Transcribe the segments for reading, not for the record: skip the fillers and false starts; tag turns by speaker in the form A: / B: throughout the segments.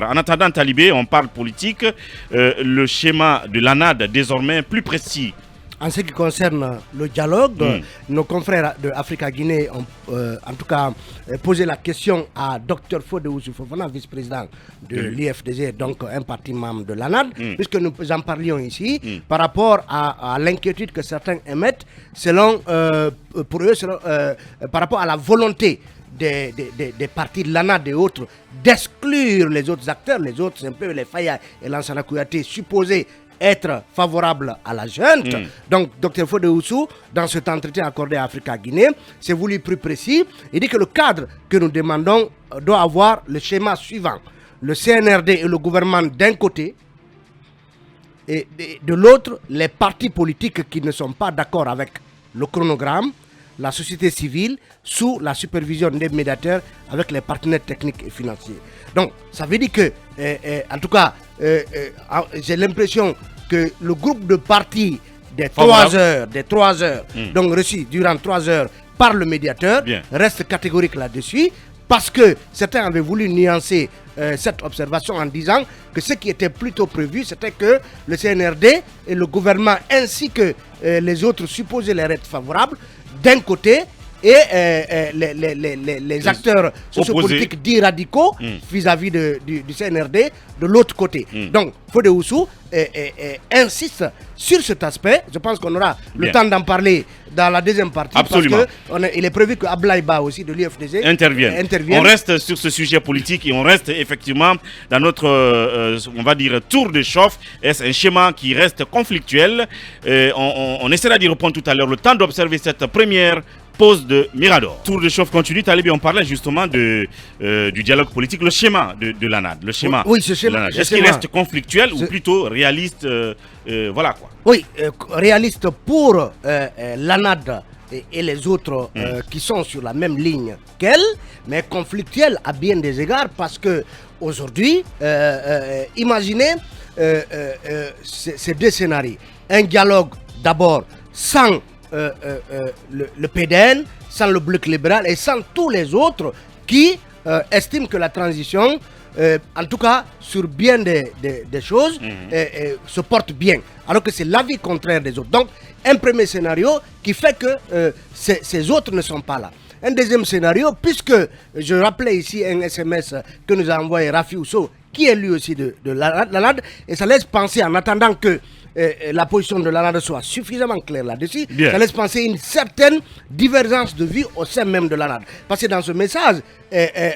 A: En attendant Talibé, on parle politique, le schéma de l'ANAD désormais plus précis.
B: En ce qui concerne le dialogue, nos confrères de Africa-Guinée ont en tout cas posé la question à Dr Fodé Oussoufofana, vice-président de l'IFDG, donc un parti membre de l'ANAD, puisque nous en parlions ici, par rapport à l'inquiétude que certains émettent, selon, pour eux, par rapport à la volonté des partis de l'ANAD et autres d'exclure les autres acteurs, les autres, c'est un peu les Faya et Lansana Kouyaté, supposés être favorables à la junte. Donc, Dr Fodé Oussou, dans cet entretien accordé à Africa-Guinée, s'est voulu plus précis. Il dit que le cadre que nous demandons doit avoir le schéma suivant. Le CNRD et le gouvernement d'un côté, et de l'autre, les partis politiques qui ne sont pas d'accord avec le chronogramme, la société civile, sous la supervision des médiateurs avec les partenaires techniques et financiers. Donc, ça veut dire que, en tout cas, j'ai l'impression que le groupe de partis des 3 heures, donc reçus durant 3 heures par le médiateur, reste catégorique là-dessus, parce que certains avaient voulu nuancer cette observation en disant que ce qui était plutôt prévu, c'était que le CNRD et le gouvernement, ainsi que les autres supposés leur être favorables, d'un côté, et les acteurs sociopolitiques dits radicaux vis-à-vis du CNRD de l'autre côté. Donc, Fodé Oussou insiste sur cet aspect. Je pense qu'on aura le temps d'en parler dans la deuxième partie.
A: Absolument.
B: Parce qu'il est prévu que Ablaïba aussi de l'IFDG intervienne.
A: On reste sur ce sujet politique et on reste effectivement dans notre, on va dire, tour de chauffe. Est-ce un schéma qui reste conflictuel? On essaiera d'y répondre tout à l'heure. Le temps d'observer cette première pause de Mirador. Tour de chauffe continue. Talibé, on parlait justement du dialogue politique, le schéma de l'ANAD. Le schéma.
B: Oui, ce schéma.
A: Est-ce qu'il reste conflictuel ou plutôt réaliste? Voilà quoi.
B: Oui, réaliste pour l'ANAD et les autres qui sont sur la même ligne qu'elle, mais conflictuel à bien des égards parce que aujourd'hui, imaginez ces deux scénarios. Un dialogue d'abord sans le PDN, sans le bloc libéral et sans tous les autres qui estiment que la transition, en tout cas sur bien des choses, se porte bien, alors que c'est l'avis contraire des autres. Donc, un premier scénario qui fait que ces autres ne sont pas là. Un deuxième scénario, puisque je rappelais ici un SMS que nous a envoyé Rafi Ousso, qui est lui aussi de l'ANAD, et ça laisse penser, en attendant que la position de l'ANAD soit suffisamment claire là-dessus, ça laisse penser une certaine divergence de vue au sein même de l'ANAD. Parce que dans ce message,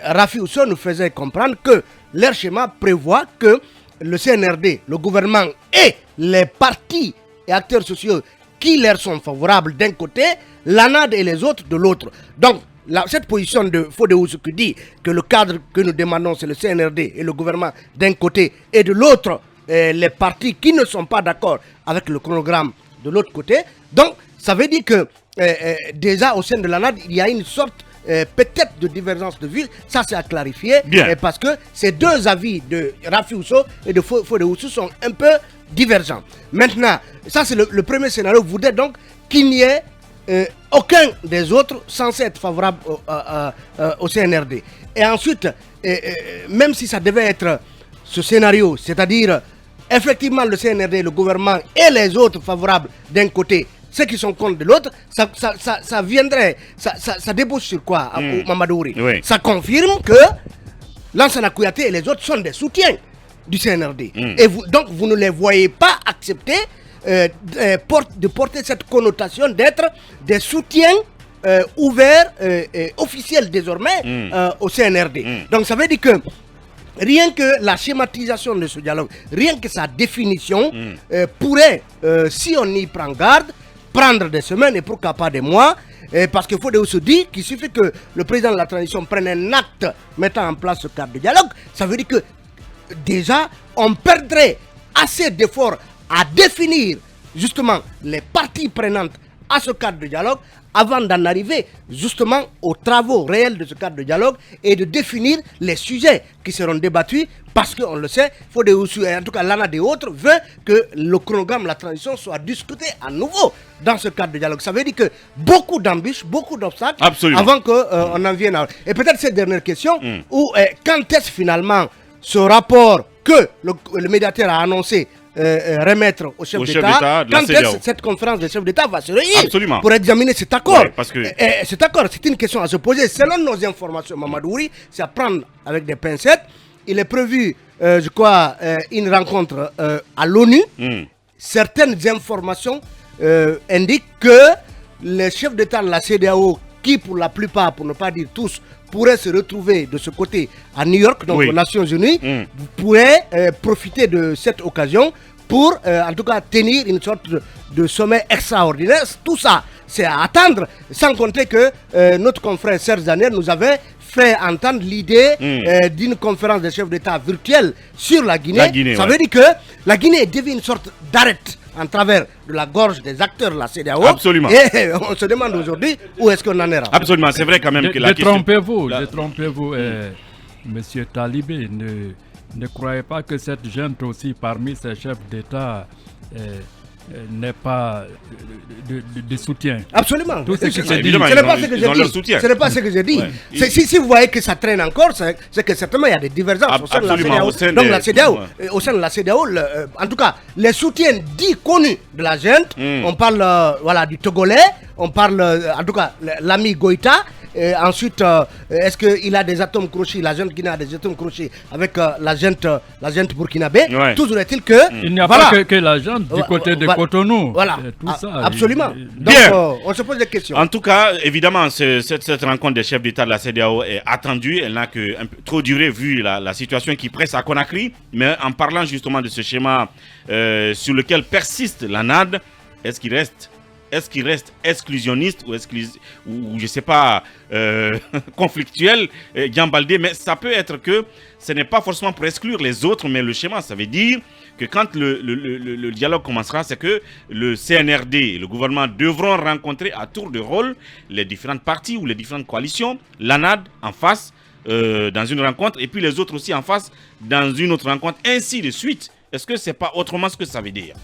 B: Rafi Ousso nous faisait comprendre que leur schéma prévoit que le CNRD, le gouvernement et les partis et acteurs sociaux qui leur sont favorables d'un côté, l'ANAD et les autres de l'autre. Donc, cette position de Fodé Oussou qui dit que le cadre que nous demandons, c'est le CNRD et le gouvernement d'un côté, et de l'autre, les partis qui ne sont pas d'accord avec le chronogramme de l'autre côté. Donc, ça veut dire que déjà au sein de l'ANAD, il y a une sorte peut-être de divergence de vue. Ça, c'est à clarifier. Parce que ces deux avis de Rafi Ousso et de Fodé Oussou sont un peu divergents. Maintenant, ça, c'est le premier scénario. Vous voudrez donc qu'il n'y ait aucun des autres censé être favorable au CNRD. Et ensuite, même si ça devait être ce scénario, c'est-à-dire effectivement le CNRD, le gouvernement et les autres favorables d'un côté, ceux qui sont contre de l'autre, ça viendrait, ça débouche sur quoi, Mamadouri? Ça confirme que Lansana Kouyaté et les autres sont des soutiens du CNRD. Et donc vous ne les voyez pas accepter de porter cette connotation d'être des soutiens ouverts, officiels désormais au CNRD. Donc ça veut dire que rien que la schématisation de ce dialogue, rien que sa définition pourrait, si on y prend garde, prendre des semaines et pourquoi pas des mois, parce qu'il faut se dire qu'il suffit que le président de la transition prenne un acte mettant en place ce cadre de dialogue. Ça veut dire que déjà on perdrait assez d'efforts à définir justement les parties prenantes à ce cadre de dialogue avant d'en arriver justement aux travaux réels de ce cadre de dialogue et de définir les sujets qui seront débattus, parce qu'on le sait, Fodé Oussou, en tout cas l'ANAD et autres, veut que le chronogramme de la transition soit discuté à nouveau dans ce cadre de dialogue. Ça veut dire que beaucoup d'embûches, beaucoup d'obstacles avant qu'on en vienne à... Et peut-être cette dernière question, où quand est-ce finalement ce rapport que le médiateur a annoncé remettre au chef d'État, quand cette conférence des chefs d'État va se réunir pour examiner cet accord.
A: Parce que...
B: cet accord, c'est une question à se poser. Selon nos informations, Mamadouri, c'est à prendre avec des pincettes. Il est prévu, je crois, une rencontre à l'ONU. Certaines informations indiquent que les chefs d'État de la CEDEAO, qui pour la plupart, pour ne pas dire tous, pourraient se retrouver de ce côté à New York, donc aux Nations Unies, pourraient profiter de cette occasion pour, en tout cas, tenir une sorte de sommet extraordinaire. Tout ça, c'est à attendre, sans compter que notre confrère Serge Zaner nous avait fait entendre l'idée d'une conférence des chefs d'État virtuelle sur la Guinée. Ça veut dire que la Guinée devient une sorte d'arête en travers de la gorge des acteurs de la CEDEAO.
A: Absolument.
B: Et on se demande aujourd'hui où est-ce qu'on en est là.
A: Absolument, c'est vrai quand même que la question...
C: Détrompez-vous, Monsieur Talibé, ne croyez pas que cette gente aussi parmi ces chefs d'État n'est pas de soutien.
B: Absolument.
C: Tout ce que
B: ce n'est pas ce que j'ai dit. Si vous voyez que ça traîne encore, c'est que certainement il y a des divergences au sein de la CEDEAO. Donc la CEDEAO, au sein de la CEDEAO, en tout cas, les soutiens dits connus de la gente, on parle du Togolais, on parle en tout cas l'ami Goïta. Ensuite, est-ce qu'il a des atomes crochés, la gente Guinée a des atomes crochés avec la gente burkinabé. Toujours est-il que...
C: Il n'y a pas que la gente du côté de Cotonou.
B: Voilà,
C: tout ça,
B: absolument. Donc, on se pose des questions.
A: En tout cas, évidemment, cette rencontre des chefs d'État de la CEDEAO est attendue. Elle n'a que trop duré vu la situation qui presse à Conakry. Mais en parlant justement de ce schéma sur lequel persiste la NAD, est-ce qu'il reste exclusionniste ou je sais pas, conflictuel, Gambaldé, mais ça peut être que ce n'est pas forcément pour exclure les autres, mais le schéma, ça veut dire que quand le dialogue commencera, c'est que le CNRD et le gouvernement devront rencontrer à tour de rôle les différentes parties ou les différentes coalitions, l'ANAD en face dans une rencontre, et puis les autres aussi en face dans une autre rencontre, ainsi de suite. Est-ce que c'est pas autrement ce que ça veut dire?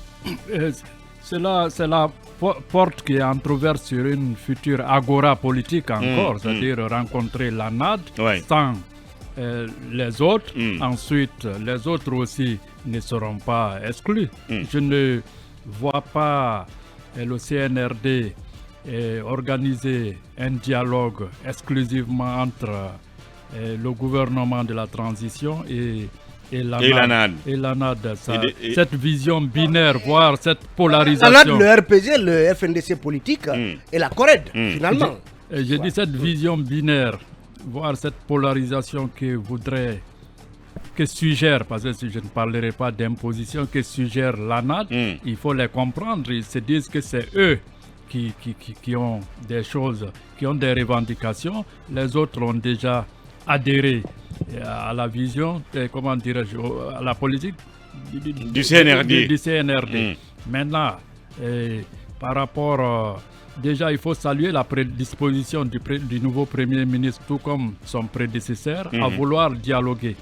C: C'est la porte qui est entrouverte sur une future agora politique encore, c'est-à-dire rencontrer la NAD sans les autres. Ensuite, les autres aussi ne seront pas exclus. Je ne vois pas le CNRD organiser un dialogue exclusivement entre le gouvernement de la transition et la NAD. Cette vision binaire, voire cette polarisation.
B: La NAD, le RPG, le FNDC politique et la CORED, finalement.
C: Je dis cette vision binaire, voire cette polarisation que suggère, parce que je ne parlerai pas d'imposition, que suggère la NAD, il faut les comprendre. Ils se disent que c'est eux qui ont des choses, qui ont des revendications. Les autres ont déjà adhéré à la vision, comment dirais-je, à la politique
A: du CNRD.
C: Maintenant, par rapport, déjà il faut saluer la prédisposition du nouveau Premier ministre, tout comme son prédécesseur, à vouloir dialoguer.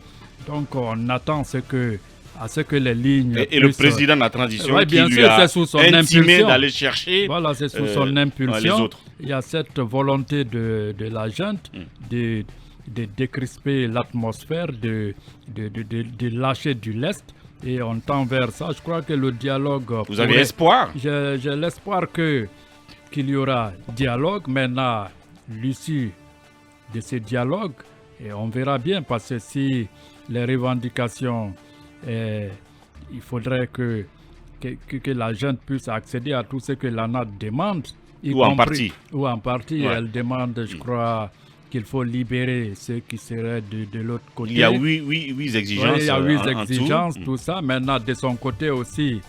C: Donc on attend à ce que les lignes...
A: Et le président de la transition qui lui a intimé d'aller chercher
C: voilà, c'est sous son impulsion.
A: Les autres.
C: Il y a cette volonté de la junte de décrisper l'atmosphère, de lâcher du lest, et on tend vers ça. Je crois que le dialogue...
A: Vous avez espoir?
C: J'ai l'espoir qu'il y aura dialogue. Maintenant, l'issue de ce dialogue, et on verra bien, parce que si les revendications, il faudrait que la jeune puisse accéder à tout ce que la NAD demande.
A: Ou en partie.
C: Elle demande, je crois, qu'il faut libérer ceux qui seraient de l'autre côté.
A: Il y a 8 exigences.
C: Il y a 8 exigences, tout ça. Maintenant, de son côté aussi,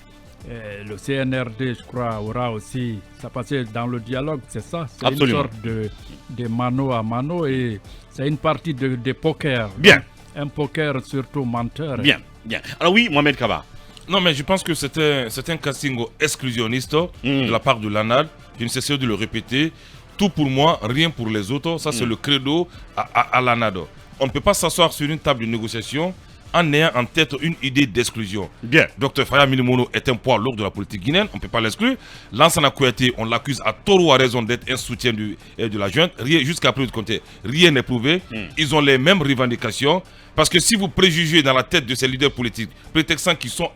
C: le CNRD, je crois, aura aussi... Ça passait dans le dialogue, c'est ça. C'est une sorte de mano à mano, et c'est une partie de poker.
A: Bien.
C: Un poker surtout menteur.
A: Bien. Alors oui, Mohamed Kaba.
D: Non, mais je pense que c'est un casting exclusionniste de la part de l'ANAD. Je ne cesse de le répéter. Tout pour moi, rien pour les autres. Ça, c'est le credo à l'ANAD. On ne peut pas s'asseoir sur une table de négociation en ayant en tête une idée d'exclusion.
A: Bien.
D: Dr Faya Milimono est un poids lourd de la politique guinéenne, on ne peut pas l'exclure. Lansana Kouyaté, on l'accuse à tort ou à raison d'être un soutien de la junte. Jusqu'à preuve de compter, rien n'est prouvé. Ils ont les mêmes revendications. Parce que si vous préjugez dans la tête de ces leaders politiques, prétextant qu'ils sont,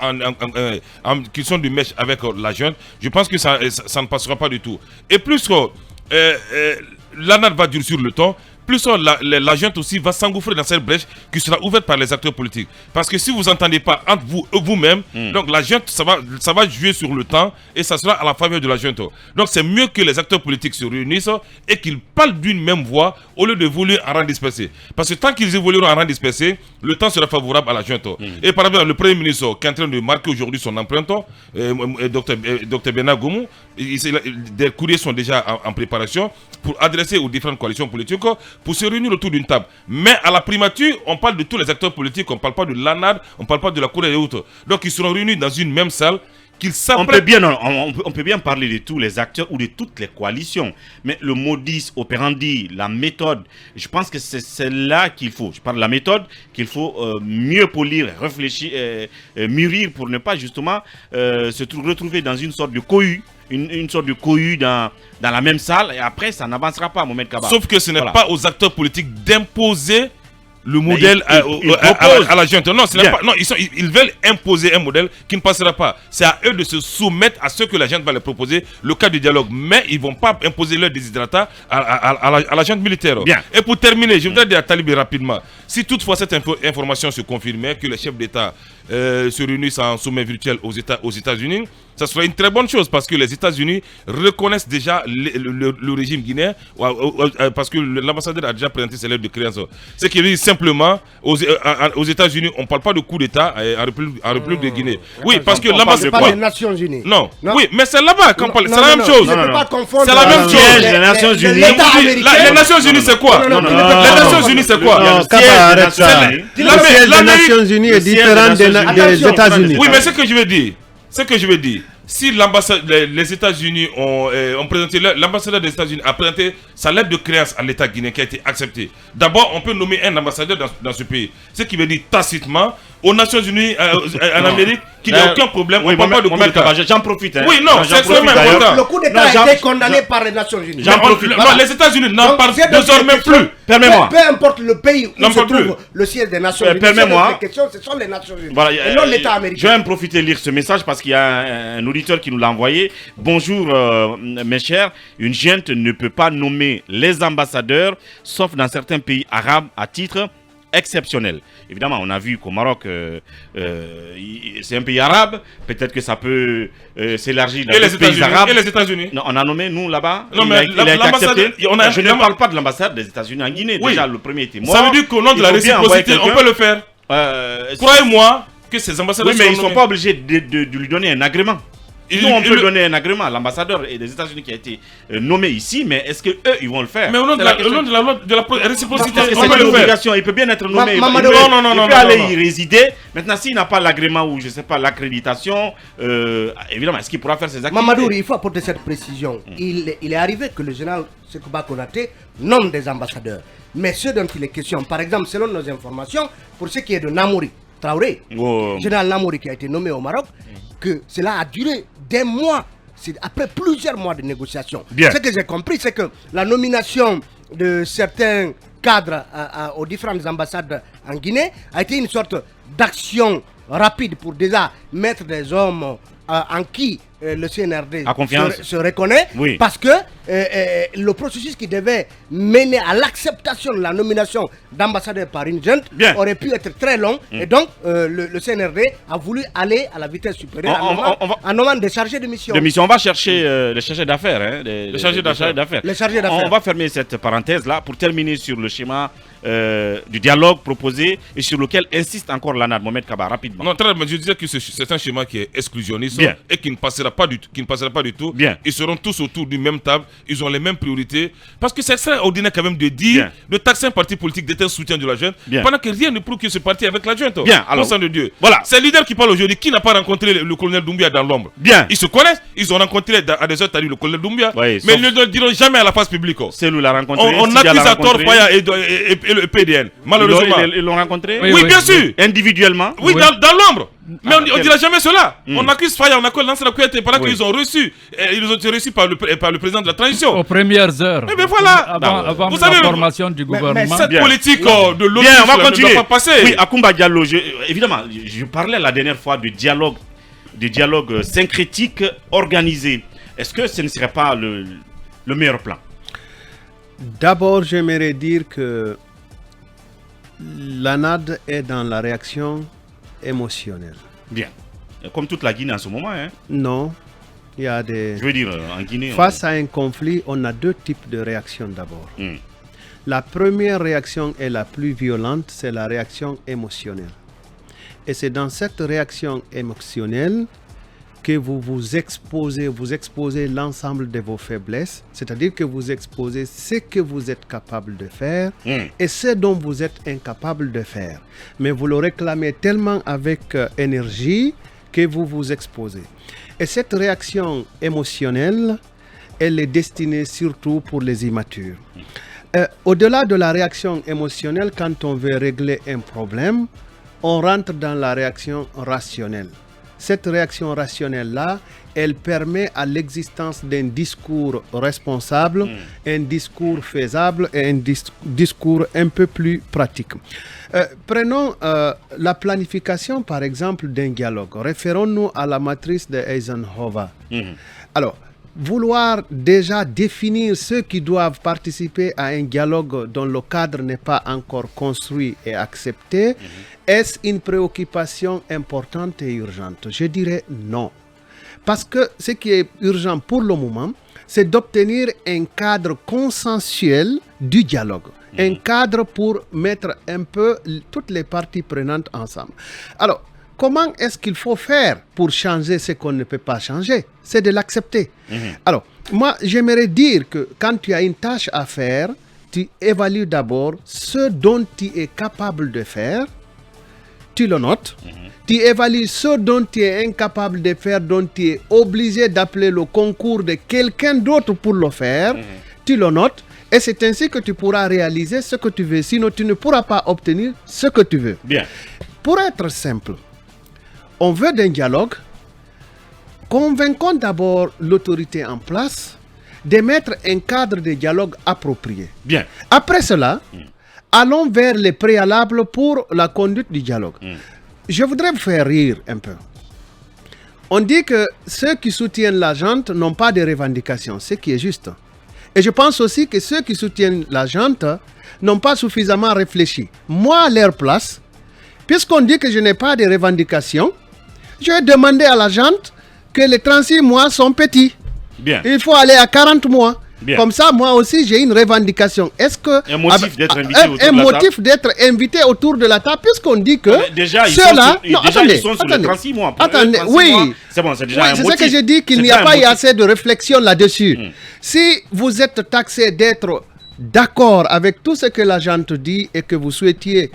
D: qu'ils sont du mèche avec la junte, je pense que ça ne passera pas du tout. Et plus l'ANAD va durcir le temps, plus la junte aussi va s'engouffrer dans cette brèche qui sera ouverte par les acteurs politiques. Parce que si vous n'entendez pas entre vous-même, donc la junte, ça va jouer sur le temps et ça sera à la faveur de la junte. Donc c'est mieux que les acteurs politiques se réunissent et qu'ils parlent d'une même voix au lieu de voler en rang dispersé. Parce que tant qu'ils évolueront en rang dispersé, le temps sera favorable à la junte. Et par exemple, le Premier ministre qui est en train de marquer aujourd'hui son empreinte, Dr Bernard Goumou, des courriers sont déjà en préparation pour adresser aux différentes coalitions politiques pour se réunir autour d'une table. Mais à la primature, on parle de tous les acteurs politiques, on ne parle pas de l'ANAD, on ne parle pas de la Cour et autres. Donc ils seront réunis dans une même salle. On peut
A: bien parler de tous les acteurs ou de toutes les coalitions. Mais le modus operandi, la méthode, je pense que c'est celle-là qu'il faut. Je parle de la méthode qu'il faut mieux polir, réfléchir, mûrir pour ne pas justement se retrouver dans une sorte de cohue. Une sorte de cohue dans la même salle et après ça n'avancera pas, Mohamed Kaba.
D: Sauf que ce n'est pas aux acteurs politiques d'imposer le modèle à la junte. Non, ils veulent imposer un modèle qui ne passera pas. C'est à eux de se soumettre à ce que la junte va leur proposer, le cas du dialogue. Mais ils ne vont pas imposer leur désiderata à la junte militaire.
A: Bien.
D: Et pour terminer, je voudrais dire à Talibé rapidement, si toutefois cette information se confirmait, que les chefs d'État se réunissent en sommet virtuel aux États-Unis, ça serait une très bonne chose parce que les États-Unis reconnaissent déjà le régime guinéen parce que l'ambassadeur a déjà présenté ses lettres de créance. Ce qui veut dire simplement, aux États-Unis, on ne parle pas de coup d'État en République de Guinée. Oui, parce que l'ambassadeur.
B: Pas des Nations Unies.
D: Non. Oui, mais c'est là-bas qu'on parle. C'est la même chose.
B: C'est
D: la même chose.
A: Les Nations Unies.
D: Les Nations Unies, c'est quoi? Les Nations Unies, c'est quoi?
E: Le siège des Nations Unies est différent des États-Unis.
D: Oui, mais ce que je veux dire, si les États-Unis ont présenté, l'ambassadeur des États-Unis a présenté sa lettre de créance à l'État guinéen qui a été acceptée. D'abord, on peut nommer un ambassadeur dans ce pays. Ce qui veut dire tacitement aux Nations Unies, en Amérique, qu'il n'y a aucun problème.
A: Oui,
D: on ne parle pas de coup d'État.
A: J'en profite.
D: Oui, non, c'est vraiment important.
B: Le coup d'État a été condamné par les Nations Unies.
D: Non, les États-Unis n'en parlent désormais plus.
A: Permets-moi.
B: Peu importe le pays où se trouve le siège des Nations Unies.
A: Permets-moi.
B: Les questions, ce sont les Nations Unies. Et non l'État américain.
A: Je vais en profiter de lire ce message parce qu'il y a un auditeur qui nous l'a envoyé. Bonjour, mes chers. Une junte ne peut pas nommer les ambassadeurs, sauf dans certains pays arabes, à titre exceptionnel. Évidemment, on a vu qu'au Maroc, c'est un pays arabe. Peut-être que ça peut s'élargir dans les pays arabes.
D: Et les États-Unis.
A: On a nommé, nous, là-bas.
D: Non, mais
A: il a été accepté.
D: Je
A: ne parle pas de l'ambassade des États-Unis en Guinée.
D: Oui.
A: Déjà, le premier était mort.
D: Ça veut dire qu'au nom de la réciprocité, on peut le faire. Croyez-moi que ces ambassadeurs.
A: Oui, mais ils ne sont pas obligés de lui donner un agrément. Nous, on peut donner un agrément à l'ambassadeur des États-Unis qui a été nommé ici, mais est-ce qu'eux, ils vont le faire?
D: Mais au nom de la réciprocité,
A: on peut le faire. Il peut bien être nommé. Il peut aller y résider. Maintenant, s'il n'a pas l'agrément ou, je ne sais pas, l'accréditation, évidemment, est-ce qu'il pourra faire ses activités?
B: Mamadou, il faut apporter cette précision. Il est arrivé que le général Sekouba Konaté nomme des ambassadeurs. Mais ceux dont il est question, par exemple, selon nos informations, pour ce qui est de Namouri Traoré, général Namouri qui a été nommé au Maroc, que cela a duré des mois, c'est après plusieurs mois de négociations.
A: Bien.
B: Ce que j'ai compris, c'est que la nomination de certains cadres aux différentes ambassades en Guinée a été une sorte d'action rapide pour déjà mettre des hommes en qui le CNRD se reconnaît,
A: oui.
B: Parce que le processus qui devait mener à l'acceptation de la nomination d'ambassadeur par une junte aurait pu être très long, et donc le CNRD a voulu aller à la vitesse supérieure en nommant des chargés de mission.
A: On va chercher les chargés d'affaires. Les chargés d'affaires. On va fermer cette parenthèse-là pour terminer sur le schéma du dialogue proposé et sur lequel insiste encore l'ANAD. Mohamed Kaba, rapidement.
D: Non, je disais que c'est un schéma qui est exclusionniste et qui ne passera pas du tout.
A: Bien.
D: Ils seront tous autour d'une même table, ils ont les mêmes priorités. Parce que c'est extraordinaire quand même de dire, de taxer un parti politique d'être un soutien de la junte, pendant que rien ne prouve que ce parti est avec la junte.
A: Bien, alors.
D: Au sein de Dieu.
A: Voilà.
D: C'est le leader qui parle aujourd'hui. Qui n'a pas rencontré le colonel Doumbia dans l'ombre?
A: Bien.
D: Ils se connaissent, ils ont rencontré à des heures le colonel Doumbia,
A: oui,
D: mais ils ne le diront jamais à la face publique.
A: C'est lui l'a rencontré.
D: On accuse à tort Faya et et le PDN. Malheureusement.
A: Ils l'ont rencontré?
D: Oui, bien sûr.
A: Individuellement?
D: Oui, dans l'ombre. Mais on ne dira jamais cela. On accuse Faye, on accuse Lansana Kouyaté pendant qu'ils ont reçu. Ils ont été reçus par le président de la transition.
C: Aux premières heures.
D: Mais voilà.
C: Avant
D: vous
C: la
D: savez,
C: formation du gouvernement.
D: Cette politique de l'autre
A: on va continuer.
D: ne doit pas passer.
A: Oui, Akoumba Diallo, évidemment, je parlais la dernière fois de dialogue syncrétique organisé. Est-ce que ce ne serait pas le meilleur plan?
E: D'abord, j'aimerais dire que l'ANAD est dans la réaction émotionnelle.
A: Bien. Comme toute la Guinée en ce moment. Hein?
E: Non. Il y a des...
A: Je veux dire, en Guinée...
E: Face à un conflit, on a deux types de réactions d'abord. La première réaction est la plus violente, c'est la réaction émotionnelle. Et c'est dans cette réaction émotionnelle que vous exposez l'ensemble de vos faiblesses, c'est-à-dire que vous exposez ce que vous êtes capable de faire et ce dont vous êtes incapable de faire. Mais vous le réclamez tellement avec énergie que vous vous exposez. Et cette réaction émotionnelle, elle est destinée surtout pour les immatures. Au-delà de la réaction émotionnelle, quand on veut régler un problème, on rentre dans la réaction rationnelle. Cette réaction rationnelle-là, elle permet à l'existence d'un discours responsable, un discours faisable et un discours un peu plus pratique. Prenons la planification, par exemple, d'un dialogue. Référons-nous à la matrice de Eisenhower. Alors, vouloir déjà définir ceux qui doivent participer à un dialogue dont le cadre n'est pas encore construit et accepté, est-ce une préoccupation importante et urgente? Je dirais non. Parce que ce qui est urgent pour le moment, c'est d'obtenir un cadre consensuel du dialogue. Un cadre pour mettre un peu toutes les parties prenantes ensemble. Alors, comment est-ce qu'il faut faire pour changer ce qu'on ne peut pas changer? C'est de l'accepter. Alors, moi, j'aimerais dire que quand tu as une tâche à faire, tu évalues d'abord ce dont tu es capable de faire, tu le notes, tu évalues ce dont tu es incapable de faire, dont tu es obligé d'appeler le concours de quelqu'un d'autre pour le faire, tu le notes, et c'est ainsi que tu pourras réaliser ce que tu veux, sinon tu ne pourras pas obtenir ce que tu veux.
A: Bien.
E: Pour être simple, on veut d'un dialogue, convainquons d'abord l'autorité en place de mettre un cadre de dialogue approprié.
A: Bien.
E: Après cela, allons vers les préalables pour la conduite du dialogue. Je voudrais vous faire rire un peu. On dit que ceux qui soutiennent la junte n'ont pas de revendications, ce qui est juste. Et je pense aussi que ceux qui soutiennent la junte n'ont pas suffisamment réfléchi. Moi, à leur place, puisqu'on dit que je n'ai pas de revendications, je vais demander à la junte que les 36 mois sont petits.
A: Bien.
E: Il faut aller à 40 mois.
A: Bien.
E: Comme ça, moi aussi, j'ai une revendication. Est-ce que
A: un motif d'être invité autour de la table.
E: Un motif d'être invité autour de la table, puisqu'on dit que
A: déjà, ils sont sur les 36 mois.
E: Attendez,
A: 36
E: oui.
A: mois, c'est bon, c'est déjà un motif.
E: C'est ce que je dis, qu'il n'y a pas eu assez de réflexion là-dessus. Si vous êtes taxé d'être d'accord avec tout ce que la gente dit et que vous souhaitiez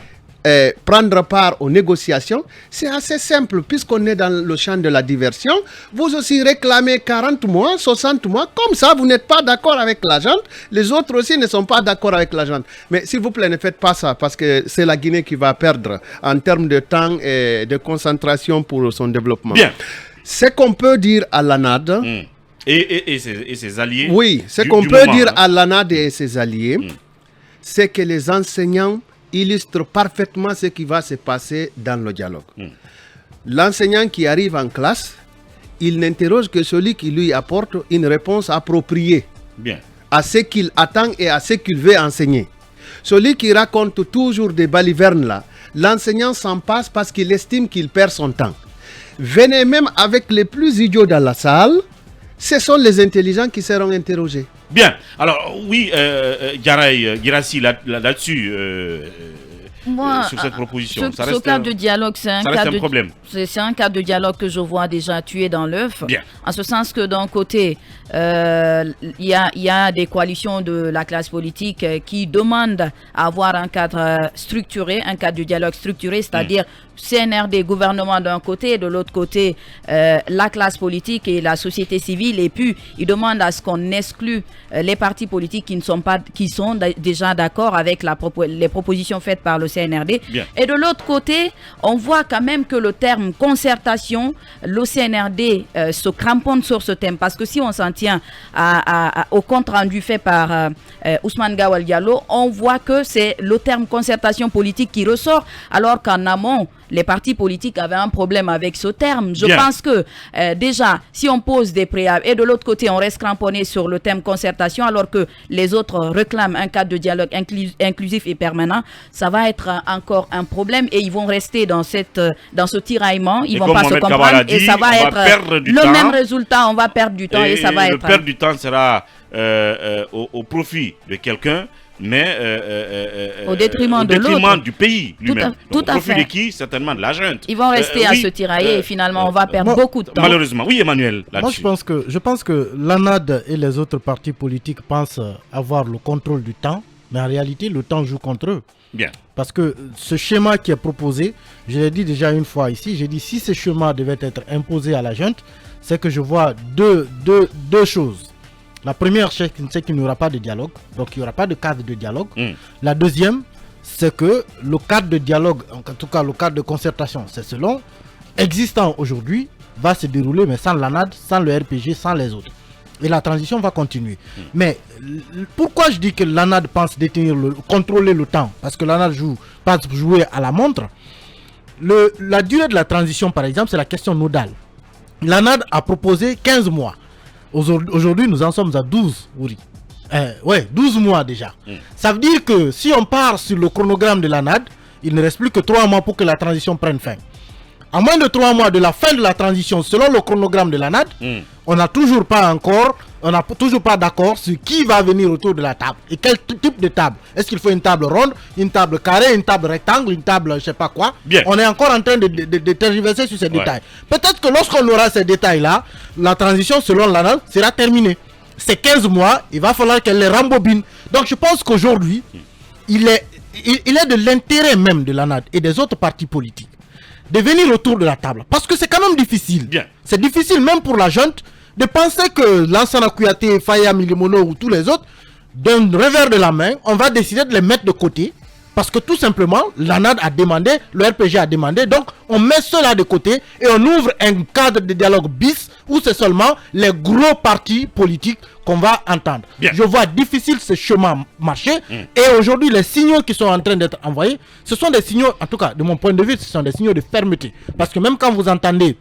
E: prendre part aux négociations, c'est assez simple puisqu'on est dans le champ de la diversion. Vous aussi réclamez 40 mois, 60 mois, comme ça vous n'êtes pas d'accord avec la junte, les autres aussi ne sont pas d'accord avec la junte. Mais s'il vous plaît, ne faites pas ça parce que c'est la Guinée qui va perdre en termes de temps et de concentration pour son développement.
A: Bien.
E: Ce qu'on peut dire à l'ANAD...
A: Et ses alliés.
E: Oui, ce qu'on peut dire à l'ANAD et ses alliés, c'est que les enseignants illustre parfaitement ce qui va se passer dans le dialogue. L'enseignant qui arrive en classe, il n'interroge que celui qui lui apporte une réponse appropriée à ce qu'il attend et à ce qu'il veut enseigner. Celui qui raconte toujours des balivernes là, l'enseignant s'en passe parce qu'il estime qu'il perd son temps. Venez même avec les plus idiots dans la salle, ce sont les intelligents qui seront interrogés.
A: Bien. Alors, oui, Girassi, là-dessus, sur cette proposition.
F: Ce cadre de dialogue, c'est un
A: problème.
F: C'est un cadre de dialogue que je vois déjà tué dans l'œuf. En ce sens que d'un côté, il y a des coalitions de la classe politique qui demandent à avoir un cadre structuré, un cadre de dialogue structuré, c'est-à-dire CNRD, gouvernement d'un côté, et de l'autre côté, la classe politique et la société civile. Et puis, ils demandent à ce qu'on exclue les partis politiques qui sont déjà d'accord avec les propositions faites par le CNRD. Et de l'autre côté, on voit quand même que le terme concertation, le CNRD se cramponne sur ce thème. Parce que si on s'en tient au compte rendu fait par Ousmane Gawal Diallo, on voit que c'est le terme concertation politique qui ressort, alors qu'en amont, les partis politiques avaient un problème avec ce terme. Je pense que déjà, si on pose des préalables et de l'autre côté, on reste cramponné sur le thème concertation alors que les autres réclament un cadre de dialogue inclusif et permanent, ça va être encore un problème et ils vont rester dans ce tiraillement. Ils vont pas se comprendre et ça va être le même résultat. On va perdre du temps et ça va être...
A: Le perdre du temps sera au profit de quelqu'un, mais
F: au détriment
A: du pays lui-même. Au profit de qui? Certainement de la junte.
F: Ils vont rester à se tirailler et finalement on va perdre beaucoup de temps.
A: Malheureusement. Oui, Emmanuel.
G: Moi je pense que l'ANAD et les autres partis politiques pensent avoir le contrôle du temps, mais en réalité le temps joue contre eux. Parce que ce schéma qui est proposé, je l'ai dit déjà une fois ici, j'ai dit si ce schéma devait être imposé à la junte, c'est que je vois deux choses. La première, c'est qu'il n'y aura pas de dialogue, donc il n'y aura pas de cadre de dialogue. La deuxième, c'est que le cadre de dialogue, en tout cas le cadre de concertation, c'est selon existant aujourd'hui, va se dérouler, mais sans l'ANAD, sans le RPG, sans les autres. Et la transition va continuer. Mais pourquoi je dis que l'ANAD pense contrôler le temps? Parce que l'ANAD pense jouer à la montre. La durée de la transition, par exemple, c'est la question nodale. L'ANAD a proposé 15 mois. Aujourd'hui, nous en sommes à 12, oui. 12 mois déjà. Ça veut dire que si on part sur le chronogramme de l'ANAD, il ne reste plus que 3 mois pour que la transition prenne fin. À moins de 3 mois de la fin de la transition, selon le chronogramme de l'ANAD, on n'a toujours pas d'accord sur qui va venir autour de la table. Et quel type de table. Est-ce qu'il faut une table ronde, une table carrée, une table rectangle, une table je ne sais pas quoi. On est encore en train de tergiverser sur ces détails. Peut-être que lorsqu'on aura ces détails-là, la transition selon l'ANAD sera terminée. Ces 15 mois, il va falloir qu'elle les rembobine. Donc je pense qu'aujourd'hui, il est de l'intérêt même de l'ANAD et des autres partis politiques de venir autour de la table. Parce que c'est quand même difficile. C'est difficile même pour la junte de penser que Lansana Kouyaté, Faya Milimono ou tous les autres, d'un revers de la main, on va décider de les mettre de côté. Parce que tout simplement, l'ANAD a demandé, le RPG a demandé, donc on met cela de côté et on ouvre un cadre de dialogue bis où c'est seulement les gros partis politiques qu'on va entendre. Je vois difficile ce chemin marcher et aujourd'hui les signaux qui sont en train d'être envoyés, ce sont des signaux, en tout cas de mon point de vue, ce sont des signaux de fermeté. Parce que même quand vous entendez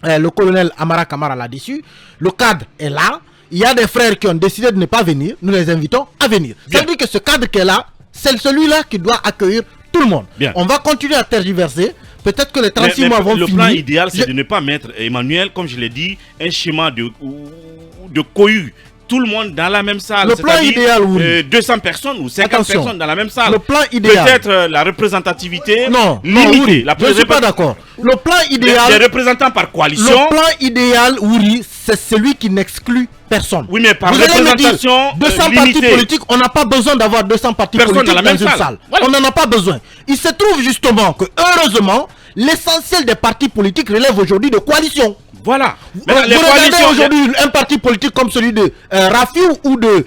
G: le colonel Amara Kamara là-dessus, le cadre est là, il y a des frères qui ont décidé de ne pas venir, nous les invitons à venir. Ça veut dire que ce cadre qui est là, c'est celui-là qui doit accueillir tout le monde. On va continuer à tergiverser. Peut-être que les 36 mois vont finir.
A: Le plan idéal, c'est de ne pas mettre, Emmanuel, comme je l'ai dit, un schéma de cohue. Tout le monde dans la même salle.
G: Le plan idéal, oui.
A: 200 personnes ou 50 personnes dans la même salle.
G: Le plan idéal.
A: Peut-être la représentativité
G: je
A: limitée.
G: ne suis pas d'accord. Le plan idéal.
A: Les représentants par coalition.
G: Le plan idéal, oui, c'est celui qui n'exclut personne.
A: Oui, mais par représentation
G: 200 partis politiques, on n'a pas besoin d'avoir 200 partis politiques dans une salle. Voilà. On n'en a pas besoin. Il se trouve justement que, heureusement, l'essentiel des partis politiques relève aujourd'hui de coalitions.
A: Voilà.
G: Vous regardez aujourd'hui un parti politique comme celui de Rafi ou de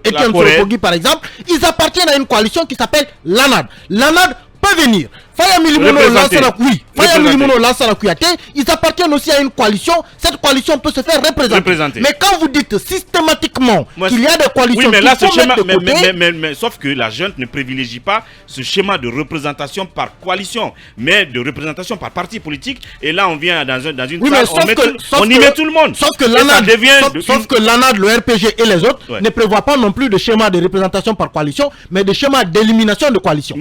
G: Etienne Tshisekedi par exemple, ils appartiennent à une coalition qui s'appelle l'ANAD. L'ANAD peut venir. Faya Milimono, Lansana Kouyaté, ils appartiennent aussi à une coalition. Cette coalition peut se faire représenter. Mais quand vous dites systématiquement qu'il y a des coalitions qui sont mettre de côté...
A: mais sauf que la junte ne privilégie pas ce schéma de représentation par coalition, mais de représentation par parti politique. Et là, on vient dans une salle, on y met tout le monde.
G: Sauf que l'ANAD, le RPG et les autres ne prévoient pas non plus de schéma de représentation par coalition, mais de schéma d'élimination de coalition.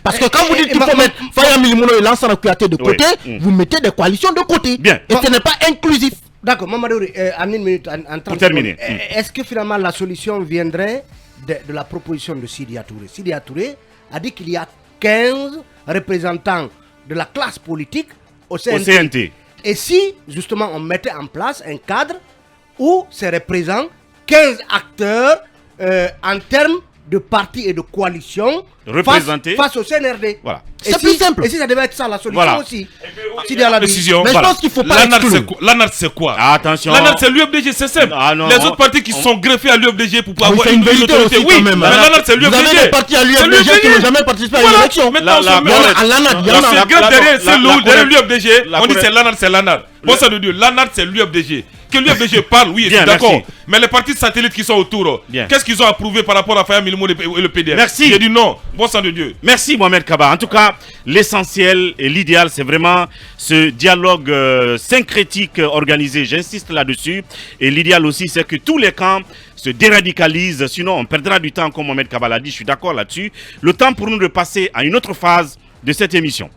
G: Parce que quand vous dites qu'il faut mettre Faya Milimono et Lansana Kouyaté de côté, vous mettez des coalitions de côté. Et ce n'est pas inclusif.
B: D'accord, Mamadou, en une minute, en 30
A: pour terminer.
B: Est-ce que finalement la solution viendrait de la proposition de Sidya Touré? Sidya Touré a dit qu'il y a 15 représentants de la classe politique au CNT. Et si, justement, on mettait en place un cadre où se représentent 15 acteurs en termes de partis et de coalitions face au CNRD.
A: Voilà.
B: C'est plus simple. Et si ça devait être ça la solution aussi.
D: Décision.
G: Mais je pense qu'il faut pas
D: l'ANAD c'est quoi?
A: Attention.
D: L'ANAD c'est l'UFDG, c'est simple. Les autres partis qui sont greffés à l'UFDG pour pouvoir avoir
G: une autorité.
D: Oui, mais l'ANAD c'est l'UFDG.
G: Vous avez des partis à l'UFDG qui n'ont jamais participé à une élection.
D: C'est greffe derrière, c'est l'eau derrière l'UFDG. On dit c'est l'ANAD. Bon sang de Dieu, l'ANAD c'est l'UFDG. Que l'UFDG parle, oui, je suis d'accord. Mais les partis satellites qui sont autour, qu'est-ce qu'ils ont approuvé par rapport à Faya Milimo et le PDS?
A: Merci.
D: J'ai dit non, bon sang de Dieu.
A: Merci Mohamed Kaba. En tout cas, l'essentiel et l'idéal, c'est vraiment ce dialogue syncrétique organisé. J'insiste là-dessus. Et l'idéal aussi, c'est que tous les camps se déradicalisent. Sinon, on perdra du temps, comme Mohamed Kaba l'a dit. Je suis d'accord là-dessus. Le temps pour nous de passer à une autre phase de cette émission.